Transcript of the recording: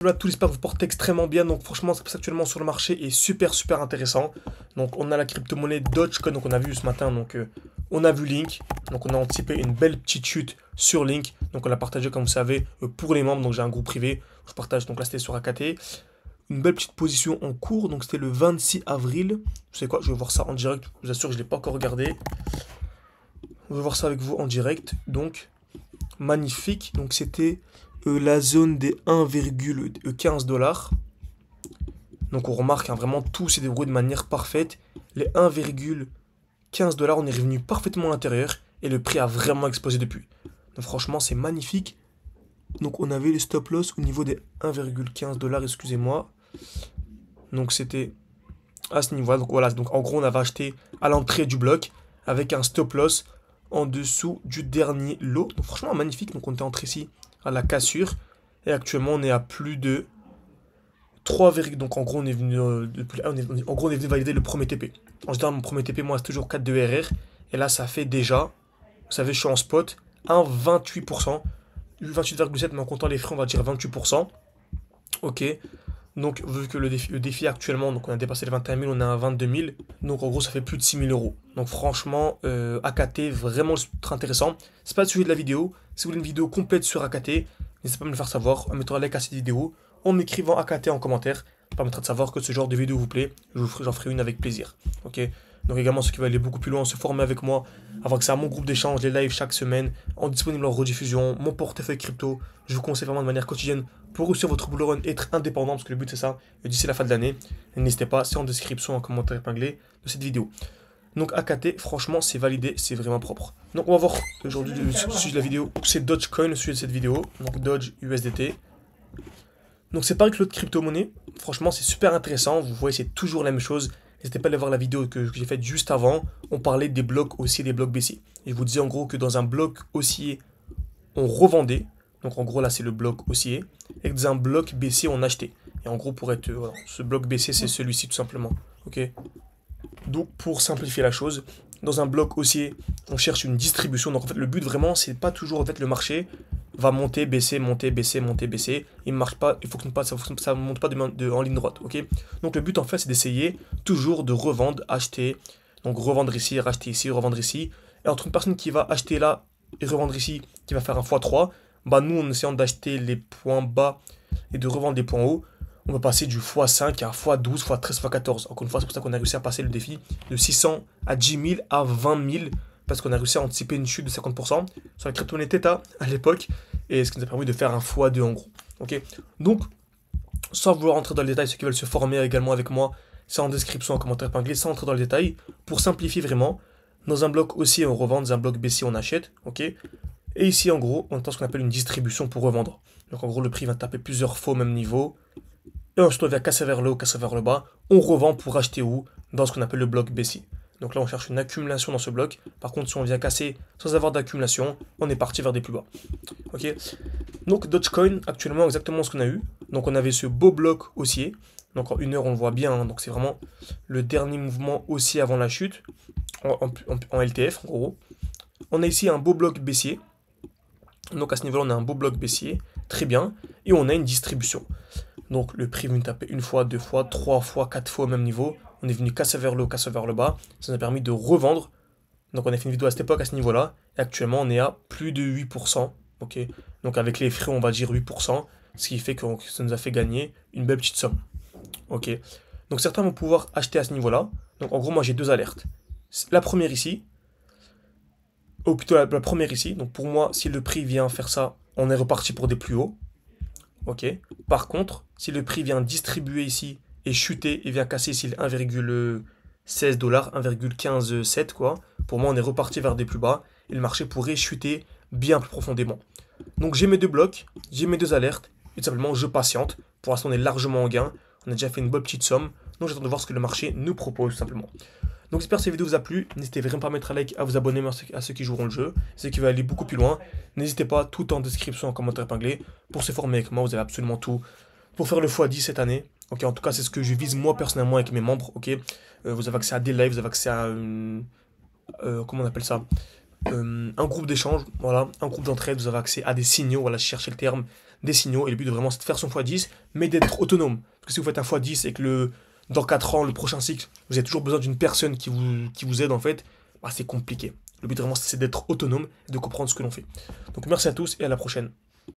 Voilà, tout j'espère que vous portez extrêmement bien. Donc franchement, ce qui se passe actuellement sur le marché est super intéressant. Donc on a la crypto-monnaie Dogecoin, donc on a vu ce matin, donc on a vu Link. Donc on a anticipé une belle petite chute sur Link. Donc on l'a partagé comme vous savez pour les membres. Donc j'ai un groupe privé, je partage, donc là c'était sur AKT. Une belle petite position en cours, donc c'était le 26 avril. Vous savez quoi, je vais voir ça en direct, je vous assure que je ne l'ai pas encore regardé. On va voir ça avec vous en direct, donc magnifique. Donc c'était la zone des 1,15 dollars. Donc on remarque hein, vraiment tout s'est déroulé de manière parfaite. Les 1,15 dollars, on est revenu parfaitement à l'intérieur et le prix a vraiment explosé depuis. Donc franchement c'est magnifique. Donc on avait les stop loss au niveau des 1,15 dollars, excusez-moi. Donc c'était à ce niveau-là. Donc voilà, donc en gros on avait acheté à l'entrée du bloc avec un stop loss en dessous du dernier lot. Donc franchement magnifique. Donc on était entré ici à la cassure et actuellement on est à plus de 3, donc en gros on est venu en gros on est venu valider le premier TP. En général mon premier TP moi c'est toujours 4 de RR et là ça fait déjà, vous savez je suis en spot, un 28%, 28,7 mais en comptant les frais on va dire 28%. Ok, donc vu que le défi actuellement, donc on a dépassé les 21 000, on est à 22 000, donc en gros ça fait plus de 6 000 euros. Donc franchement, AKT, vraiment très intéressant. C'est pas le sujet de la vidéo, si vous voulez une vidéo complète sur AKT, n'hésitez pas à me le faire savoir, en mettant un like à cette vidéo, en m'écrivant AKT en commentaire, ça permettra de savoir que ce genre de vidéo vous plaît, j'en ferai une avec plaisir. Ok. Donc également ceux qui veulent aller beaucoup plus loin, se former avec moi, avoir accès à mon groupe d'échange, les lives chaque semaine, en disponible en rediffusion, mon portefeuille crypto, je vous conseille vraiment de manière quotidienne pour réussir votre bull run et être indépendant, parce que le but c'est ça, et d'ici la fin de l'année, n'hésitez pas, c'est en description, en commentaire épinglé de cette vidéo. Donc AKT, franchement c'est validé, c'est vraiment propre. Donc on va voir aujourd'hui le sujet de la vidéo, c'est Dogecoin le sujet de cette vidéo, donc Doge USDT. Donc c'est pareil que l'autre crypto-monnaie, franchement c'est super intéressant, vous voyez c'est toujours la même chose. N'hésitez pas à aller voir la vidéo que j'ai faite juste avant, on parlait des blocs haussiers et des blocs baissiers. Et je vous disais en gros que dans un bloc haussier, on revendait, donc en gros là c'est le bloc haussier, et que dans un bloc baissier on achetait. Et en gros pour être, voilà, ce bloc baissier c'est celui-ci tout simplement, ok. Donc pour simplifier la chose, dans un bloc haussier, on cherche une distribution, donc en fait le but vraiment c'est pas toujours en fait le marché va monter, baisser, monter, baisser, monter, baisser. Il ne marche pas, il faut que ça ne monte pas en ligne droite, ok. Donc le but en fait c'est d'essayer toujours de revendre, acheter, donc revendre ici, racheter ici, revendre ici. Et entre une personne qui va acheter là et revendre ici, qui va faire un x3, bah nous en essayant d'acheter les points bas et de revendre les points hauts, on va passer du x5 à x12, x13, x14. Encore une fois, c'est pour ça qu'on a réussi à passer le défi de 600 à 10 000 à 20 000 parce qu'on a réussi à anticiper une chute de 50% sur la crypto-monnaie Theta à l'époque, et ce qui nous a permis de faire un x2 en gros. Ok. Donc, sans vouloir rentrer dans le détail, ceux qui veulent se former également avec moi, c'est en description, en commentaire épinglé, sans entrer dans le détail, pour simplifier vraiment, dans un bloc haussier on revend, dans un bloc baissier on achète, ok. Et ici en gros, on entend ce qu'on appelle une distribution pour revendre. Donc en gros le prix va taper plusieurs fois au même niveau, et ensuite on vient casser vers le haut, casser vers le bas, on revend pour acheter où? Dans ce qu'on appelle le bloc baissier. Donc là, on cherche une accumulation dans ce bloc. Par contre, si on vient casser sans avoir d'accumulation, on est parti vers des plus bas. Ok. Donc Dogecoin, actuellement, exactement ce qu'on a eu. Donc on avait ce beau bloc haussier. Donc en 1 heure, on le voit bien. Hein, donc c'est vraiment le dernier mouvement haussier avant la chute. En LTF, en gros. On a ici un beau bloc baissier. Donc à ce niveau-là, on a un beau bloc baissier. Très bien. Et on a une distribution. Donc le prix vient taper une fois, deux fois, trois fois, quatre fois au même niveau. On est venu casser vers le haut, casser vers le bas. Ça nous a permis de revendre. Donc on a fait une vidéo à cette époque, à ce niveau-là. Et actuellement, on est à plus de 8%. Ok. Donc avec les frais, on va dire 8%. Ce qui fait que ça nous a fait gagner une belle petite somme. Ok. Donc certains vont pouvoir acheter à ce niveau-là. Donc en gros, moi j'ai deux alertes. La première ici. Ou plutôt la première ici. Donc pour moi, si le prix vient faire ça, on est reparti pour des plus hauts. Ok. Par contre, si le prix vient distribuer ici et chuter et vient casser ici le 1,16 dollars, 1,157 quoi, pour moi on est reparti vers des plus bas et le marché pourrait chuter bien plus profondément. Donc j'ai mes deux blocs, j'ai mes deux alertes et tout simplement je patiente. Pour l'instant on est largement en gain, on a déjà fait une bonne petite somme, donc j'attends de voir ce que le marché nous propose tout simplement. Donc j'espère que cette vidéo vous a plu, n'hésitez vraiment pas à mettre un like, à vous abonner à ceux qui joueront le jeu, ceux qui veulent aller beaucoup plus loin, n'hésitez pas, tout en description, en commentaire épinglé, pour se former avec moi, vous avez absolument tout pour faire le x10 cette année. Ok, en tout cas c'est ce que je vise moi personnellement avec mes membres, ok. Vous avez accès à des lives, vous avez accès à comment on appelle ça, un groupe d'échange, voilà, un groupe d'entraide, vous avez accès à des signaux, voilà, cherchez le terme, des signaux, et le but de vraiment c'est de faire son x10, mais d'être autonome. Parce que si vous faites un x10 et que dans 4 ans, le prochain cycle, vous avez toujours besoin d'une personne qui vous aide en fait, bah, c'est compliqué. Le but vraiment c'est d'être autonome et de comprendre ce que l'on fait. Donc merci à tous et à la prochaine.